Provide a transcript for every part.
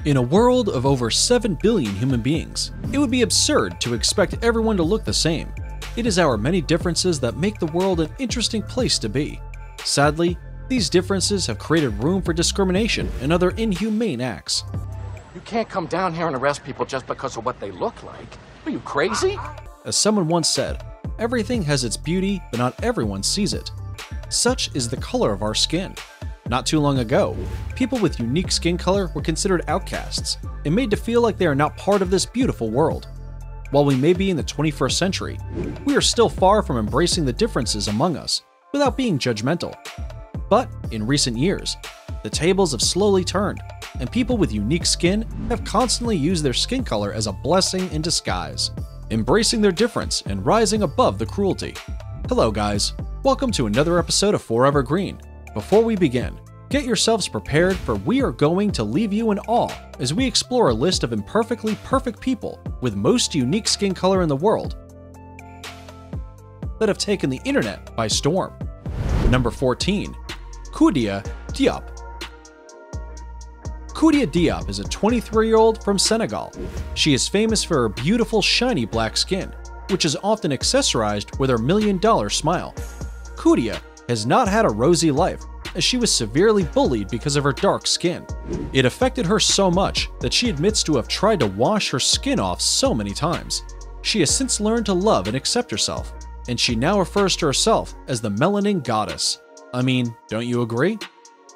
In a world of over 7 billion human beings, it would be absurd to expect everyone to look the same. It is our many differences that make the world an interesting place to be. Sadly, these differences have created room for discrimination and other inhumane acts. You can't come down here and arrest people just because of what they look like. Are you crazy? As someone once said, everything has its beauty, but not everyone sees it. Such is the color of our skin. Not too long ago, people with unique skin color were considered outcasts and made to feel like they are not part of this beautiful world. While we may be in the 21st century, we are still far from embracing the differences among us without being judgmental. But in recent years, the tables have slowly turned, and people with unique skin have constantly used their skin color as a blessing in disguise, embracing their difference and rising above the cruelty. Hello guys, welcome to another episode of Forever Green. Before we begin, get yourselves prepared, for we are going to leave you in awe as we explore a list of imperfectly perfect people with most unique skin color in the world that have taken the internet by storm. Number 14. KHOUDIA DIOP. KHOUDIA DIOP is a 23-year-old from Senegal. She is famous for her beautiful shiny black skin, which is often accessorized with her $1 million smile. KHOUDIA has not had a rosy life, as she was severely bullied because of her dark skin. It affected her so much that she admits to have tried to wash her skin off so many times. She has since learned to love and accept herself, and she now refers to herself as the melanin goddess. I mean, don't you agree?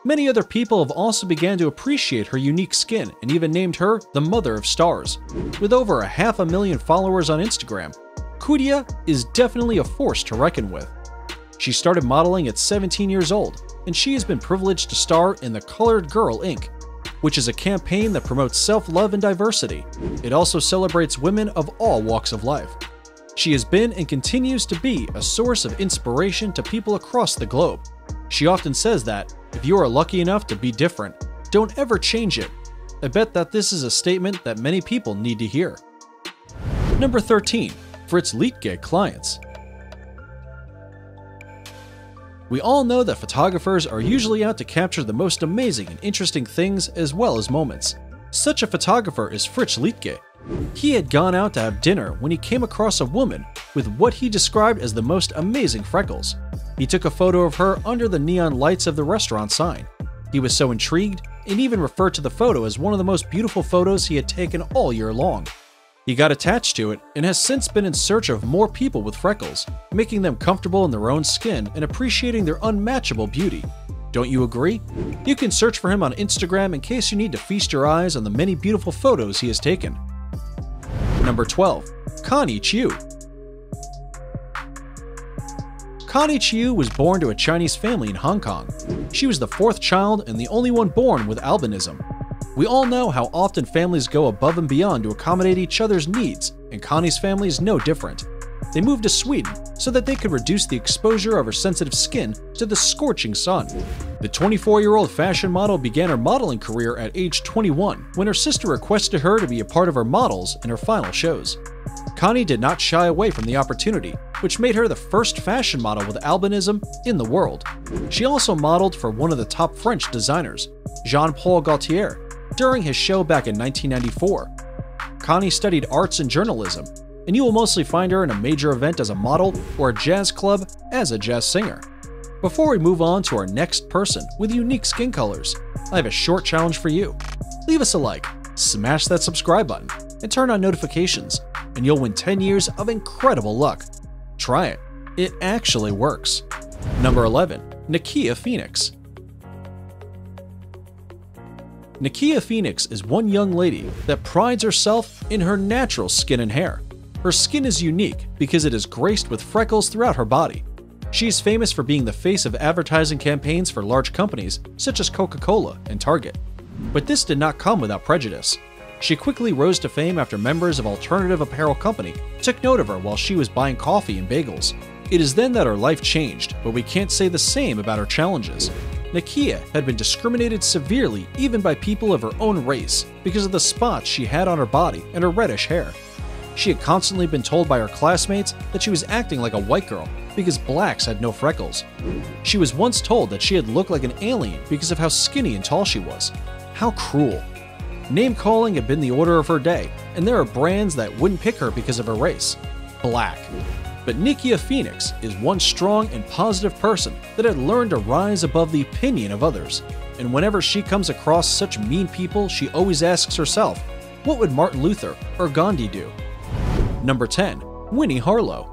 Many other people have also began to appreciate her unique skin and even named her the Mother of Stars. With over 500,000 followers on Instagram, KHOUDIA is definitely a force to reckon with. She started modeling at 17 years old, and she has been privileged to star in the Colored Girl Inc., which is a campaign that promotes self-love and diversity. It also celebrates women of all walks of life. She has been and continues to be a source of inspiration to people across the globe. She often says that, if you are lucky enough to be different, don't ever change it. I bet that this is a statement that many people need to hear. Number 13. FRITZ LIEDTKE clients. We all know that photographers are usually out to capture the most amazing and interesting things as well as moments. Such a photographer is FRITZ LIEDTKE. He had gone out to have dinner when he came across a woman with what he described as the most amazing freckles. He took a photo of her under the neon lights of the restaurant sign. He was so intrigued and even referred to the photo as one of the most beautiful photos he had taken all year long. He got attached to it and has since been in search of more people with freckles, making them comfortable in their own skin and appreciating their unmatchable beauty. Don't you agree? You can search for him on Instagram in case you need to feast your eyes on the many beautiful photos he has taken. Number 12. CONNIE CHIU. CONNIE CHIU was born to a Chinese family in Hong Kong. She was the 4th child and the only one born with albinism. We all know how often families go above and beyond to accommodate each other's needs, and Connie's family is no different. They moved to Sweden so that they could reduce the exposure of her sensitive skin to the scorching sun. The 24-year-old fashion model began her modeling career at age 21 when her sister requested her to be a part of her models in her final shows. Connie did not shy away from the opportunity, which made her the first fashion model with albinism in the world. She also modeled for one of the top French designers, Jean-Paul Gaultier, during his show back in 1994. Connie studied arts and journalism, and you will mostly find her in a major event as a model or a jazz club as a jazz singer. Before we move on to our next person with unique skin colors, I have a short challenge for you. Leave us a like, smash that subscribe button, and turn on notifications, and you'll win 10 years of incredible luck. Try it. It actually works. Number 11. NIKIA Phoenix. NIKIA Phoenix is one young lady that prides herself in her natural skin and hair. Her skin is unique because it is graced with freckles throughout her body. She is famous for being the face of advertising campaigns for large companies such as Coca-Cola and Target. But this did not come without prejudice. She quickly rose to fame after members of alternative apparel company took note of her while she was buying coffee and bagels. It is then that her life changed, but we can't say the same about her challenges. NIKIA had been discriminated severely even by people of her own race because of the spots she had on her body and her reddish hair. She had constantly been told by her classmates that she was acting like a white girl because blacks had no freckles. She was once told that she had looked like an alien because of how skinny and tall she was. How cruel. Name-calling had been the order of her day, and there are brands that wouldn't pick her because of her race. Black. But NIKIA Phoenix is one strong and positive person that had learned to rise above the opinion of others. And whenever she comes across such mean people, she always asks herself, what would Martin Luther or Gandhi do? Number 10. WINNIE Harlow.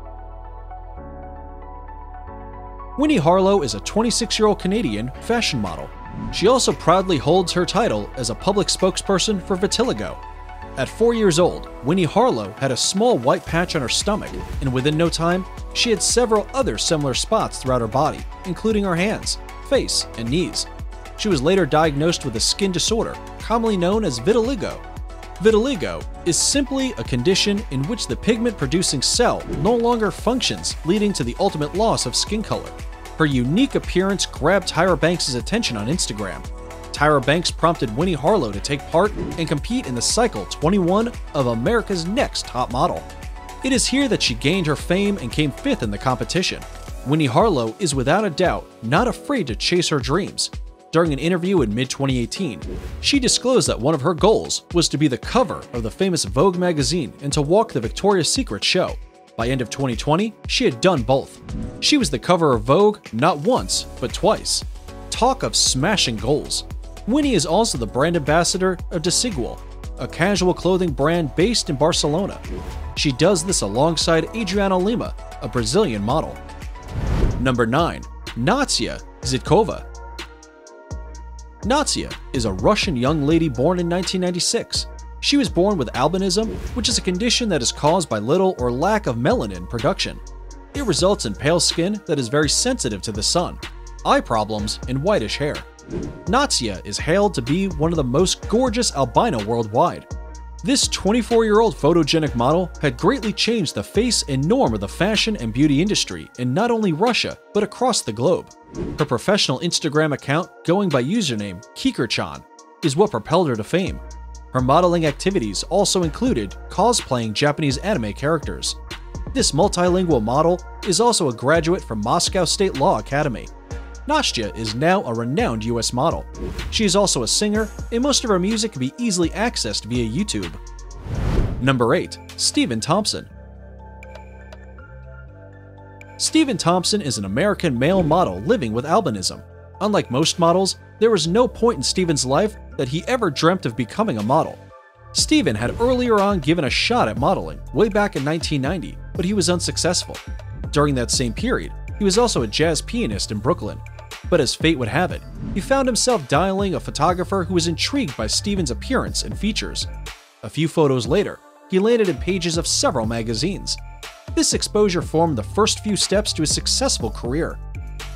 WINNIE Harlow is a 26-year-old Canadian fashion model. She also proudly holds her title as a public spokesperson for vitiligo. At 4 years old, WINNIE Harlow had a small white patch on her stomach, and within no time, she had several other similar spots throughout her body, including her hands, face, and knees. She was later diagnosed with a skin disorder, commonly known as vitiligo. Vitiligo is simply a condition in which the pigment-producing cell no longer functions, leading to the ultimate loss of skin color. Her unique appearance grabbed Tyra Banks' attention on Instagram. Tyra Banks prompted WINNIE Harlow to take part and compete in the Cycle 21 of America's Next Top Model. It is here that she gained her fame and came 5th in the competition. WINNIE Harlow is without a doubt not afraid to chase her dreams. During an interview in mid-2018, she disclosed that one of her goals was to be the cover of the famous Vogue magazine and to walk the Victoria's Secret show. By end of 2020, she had done both. She was the cover of Vogue not once, but twice. Talk of smashing goals. WINNIE is also the brand ambassador of DIOP, a casual clothing brand based in Barcelona. She does this alongside Adriana Lima, a Brazilian model. Number 9. NATSYA ZHIDKOVA. NATSYA is a Russian young lady born in 1996. She was born with albinism, which is a condition that is caused by little or lack of melanin production. It results in pale skin that is very sensitive to the sun, eye problems, and whitish hair. NATSYA is hailed to be one of the most gorgeous albino worldwide. This 24-year-old photogenic model had greatly changed the face and norm of the fashion and beauty industry in not only Russia, but across the globe. Her professional Instagram account, going by username KikerChan, is what propelled her to fame. Her modeling activities also included cosplaying Japanese anime characters. This multilingual model is also a graduate from Moscow State Law Academy. NATSYA is now a renowned US model. She is also a singer, and most of her music can be easily accessed via YouTube. Number 8. Stephen Thompson. Stephen Thompson is an American male model living with albinism. Unlike most models, there was no point in Stephen's life that he ever dreamt of becoming a model. Stephen had earlier on given a shot at modeling, way back in 1990, but he was unsuccessful. During that same period, he was also a jazz pianist in Brooklyn. But as fate would have it, he found himself dialing a photographer who was intrigued by Stephen's appearance and features. A few photos later, he landed in pages of several magazines. This exposure formed the first few steps to his successful career.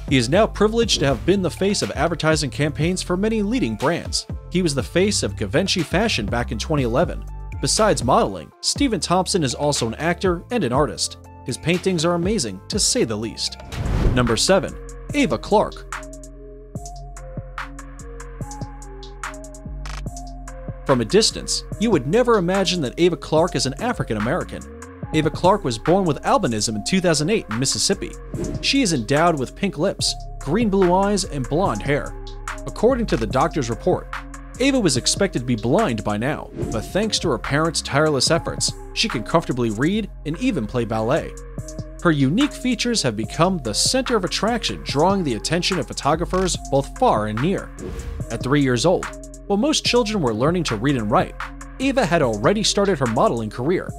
He is now privileged to have been the face of advertising campaigns for many leading brands. He was the face of Givenchy Fashion back in 2011. Besides modeling, Stephen Thompson is also an actor and an artist. His paintings are amazing, to say the least. Number 7. Ava Clarke. From a distance, you would never imagine that Ava Clarke is an African American. Ava Clarke was born with albinism in 2008 in Mississippi. She is endowed with pink lips, green-blue eyes, and blonde hair. According to the doctor's report, Ava was expected to be blind by now, but thanks to her parents' tireless efforts, she can comfortably read and even play ballet. Her unique features have become the center of attraction, drawing the attention of photographers both far and near. At 3 years old, while most children were learning to read and write, Ava had already started her modeling career.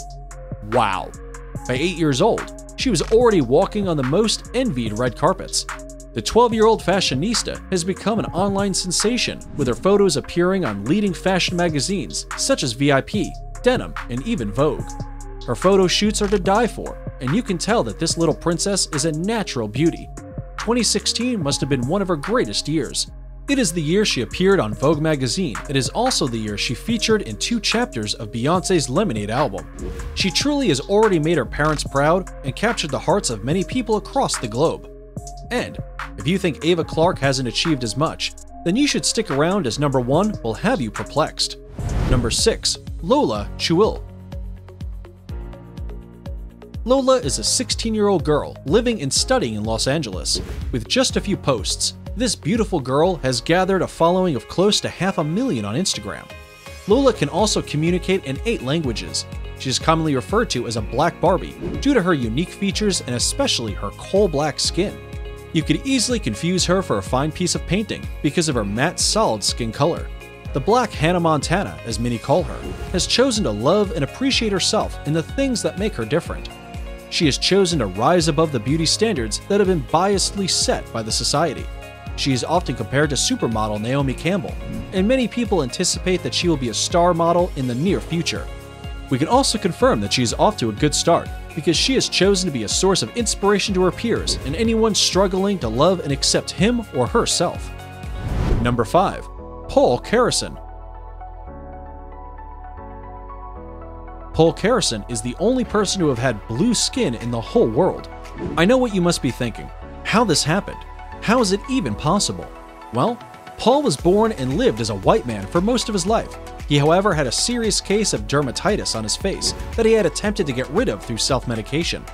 Wow! By 8 years old, she was already walking on the most envied red carpets. The 12-year-old fashionista has become an online sensation, with her photos appearing on leading fashion magazines such as VIP, Denim, and even Vogue. Her photo shoots are to die for, and you can tell that this little princess is a natural beauty. 2016 must have been one of her greatest years. It is the year she appeared on Vogue magazine. It is also the year she featured in 2 chapters of Beyoncé's Lemonade album. She truly has already made her parents proud and captured the hearts of many people across the globe. And if you think Ava Clarke hasn't achieved as much, then you should stick around as number 1 will have you perplexed. Number 6. LOLA CHUIL. Lola is a 16-year-old girl living and studying in Los Angeles. With just a few posts, this beautiful girl has gathered a following of close to 500,000 on Instagram. Lola can also communicate in 8 languages. She is commonly referred to as a Black Barbie due to her unique features and especially her coal-black skin. You could easily confuse her for a fine piece of painting because of her matte, solid skin color. The Black Hannah Montana, as many call her, has chosen to love and appreciate herself in the things that make her different. She has chosen to rise above the beauty standards that have been biasedly set by the society. She is often compared to supermodel Naomi Campbell, and many people anticipate that she will be a star model in the near future. We can also confirm that she is off to a good start because she has chosen to be a source of inspiration to her peers and anyone struggling to love and accept him or herself. Number 5. Paul KARASON. Paul KARASON is the only person to have had blue skin in the whole world. I know what you must be thinking. How this happened? How is it even possible? Well, Paul was born and lived as a white man for most of his life. He, however, had a serious case of dermatitis on his face that he had attempted to get rid of through self-medication.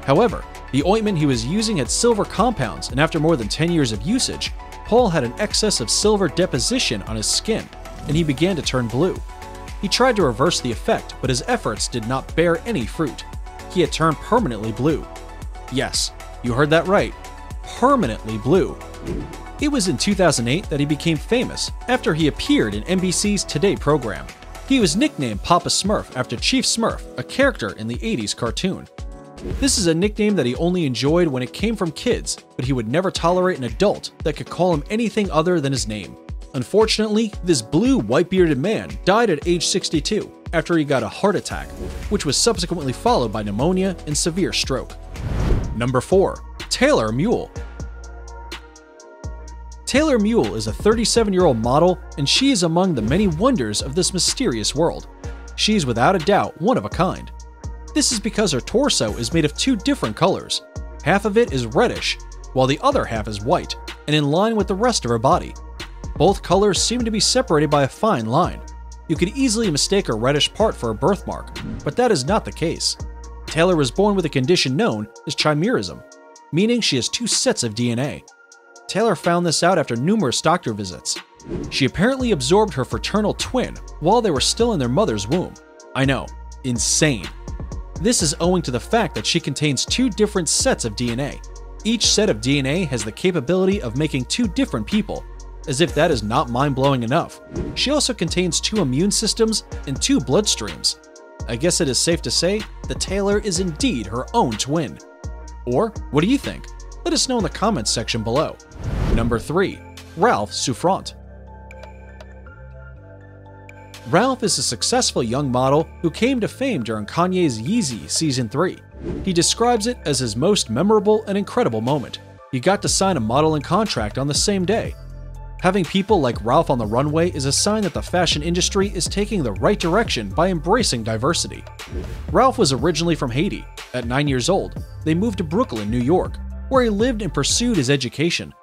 However, the ointment he was using had silver compounds, and after more than 10 years of usage, Paul had an excess of silver deposition on his skin, and he began to turn blue. He tried to reverse the effect, but his efforts did not bear any fruit. He had turned permanently blue. Yes, you heard that right. Permanently blue. It was in 2008 that he became famous after he appeared in NBC's Today program. He was nicknamed Papa Smurf after Chief Smurf, a character in the 80s cartoon. This is a nickname that he only enjoyed when it came from kids, but he would never tolerate an adult that could call him anything other than his name. Unfortunately, this blue, white-bearded man died at age 62 after he got a heart attack, which was subsequently followed by pneumonia and severe stroke. Number 4. Taylor Mule. Taylor Mule is a 37-year-old model, and she is among the many wonders of this mysterious world. She is without a doubt one of a kind. This is because her torso is made of 2 different colors. Half of it is reddish, while the other half is white, and in line with the rest of her body. Both colors seem to be separated by a fine line. You could easily mistake her reddish part for a birthmark, but that is not the case. Taylor was born with a condition known as chimerism, meaning she has 2 sets of DNA. Taylor found this out after numerous doctor visits. She apparently absorbed her fraternal twin while they were still in their mother's womb. I know, insane. This is owing to the fact that she contains 2 different sets of DNA. Each set of DNA has the capability of making 2 different people. As if that is not mind-blowing enough, she also contains 2 immune systems and 2 bloodstreams. I guess it is safe to say that Taylor is indeed her own twin. Or, what do you think? Let us know in the comments section below. Number 3. Ralph SOUFFRANT. Ralph is a successful young model who came to fame during Kanye's Yeezy Season 3. He describes it as his most memorable and incredible moment. He got to sign a modeling contract on the same day. Having people like Ralph on the runway is a sign that the fashion industry is taking the right direction by embracing diversity. Ralph was originally from Haiti. At 9 years old, they moved to Brooklyn, New York, where he lived and pursued his education.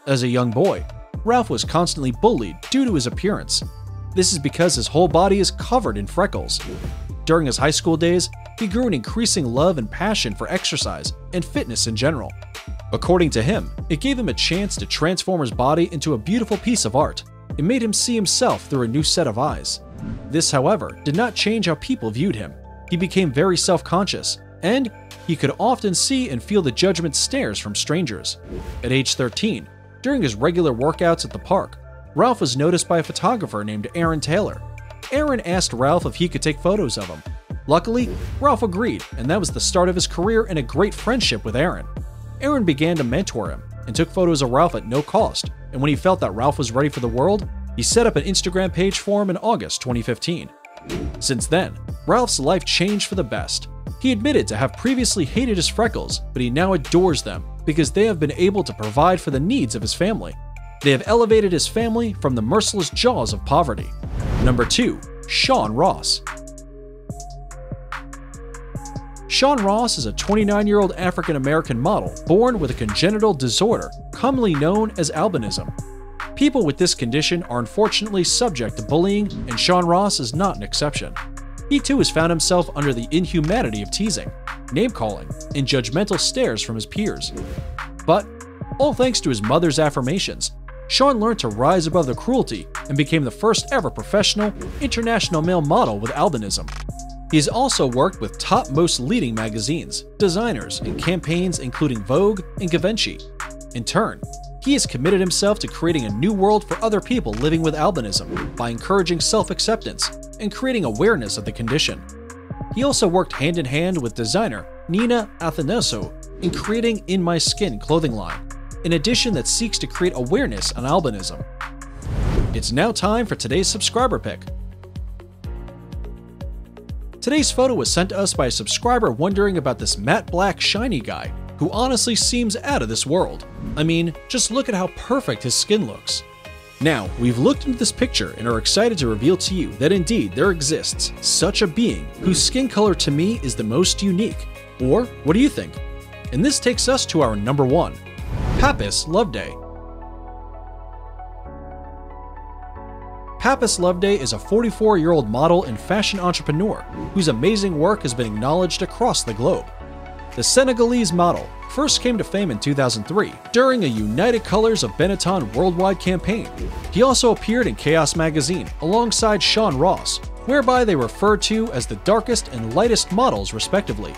As a young boy, Ralph was constantly bullied due to his appearance. This is because his whole body is covered in freckles. During his high school days, he grew an increasing love and passion for exercise and fitness in general. According to him, it gave him a chance to transform his body into a beautiful piece of art. It made him see himself through a new set of eyes. This, however, did not change how people viewed him. He became very self-conscious, and he could often see and feel the judgment stares from strangers. At age 13, during his regular workouts at the park, Ralph was noticed by a photographer named Aaron Taylor. Aaron asked Ralph if he could take photos of him. Luckily, Ralph agreed, and that was the start of his career and a great friendship with Aaron. Aaron began to mentor him and took photos of Ralph at no cost, and when he felt that Ralph was ready for the world, he set up an Instagram page for him in August 2015. Since then, Ralph's life changed for the best. He admitted to have previously hated his freckles, but he now adores them because they have been able to provide for the needs of his family. They have elevated his family from the merciless jaws of poverty. Number 2. SHAUN Ross. SHAUN Ross is a 29-year-old African-American model born with a congenital disorder commonly known as albinism. People with this condition are unfortunately subject to bullying, and SHAUN Ross is not an exception. He too has found himself under the inhumanity of teasing, name-calling, and judgmental stares from his peers. But, all thanks to his mother's affirmations, SHAUN learned to rise above the cruelty and became the first ever professional, international male model with albinism. He has also worked with top-most leading magazines, designers, and campaigns including Vogue and Givenchy. In turn, he has committed himself to creating a new world for other people living with albinism by encouraging self-acceptance and creating awareness of the condition. He also worked hand-in-hand with designer Nina Athanasou in creating In My Skin clothing line, an edition that seeks to create awareness on albinism. It's now time for today's subscriber pick. Today's photo was sent to us by a subscriber wondering about this matte black shiny guy, who honestly seems out of this world. I mean, just look at how perfect his skin looks. Now, we've looked into this picture and are excited to reveal to you that indeed there exists such a being whose skin color to me is the most unique. Or, what do you think? And this takes us to our number 1. PAPIS Loveday. PAPIS Loveday is a 44-year-old model and fashion entrepreneur whose amazing work has been acknowledged across the globe. The Senegalese model first came to fame in 2003 during a United Colors of Benetton worldwide campaign. He also appeared in Chaos magazine alongside Sean Ross, whereby they referred to as the darkest and lightest models respectively.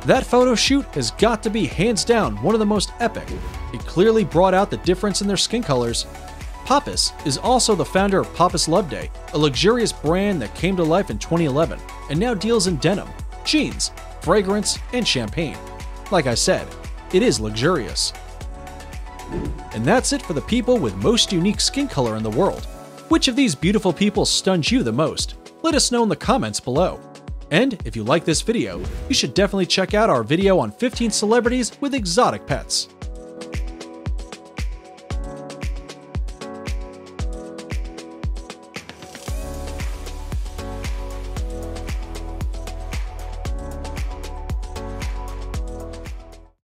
That photo shoot has got to be hands down one of the most epic. It clearly brought out the difference in their skin colors. PAPIS is also the founder of PAPIS Loveday, a luxurious brand that came to life in 2011 and now deals in denim, jeans, fragrance, and champagne. Like I said, it is luxurious. And that's it for the people with most unique skin color in the world. Which of these beautiful people stuns you the most? Let us know in the comments below. And if you like this video, you should definitely check out our video on 15 celebrities with exotic pets.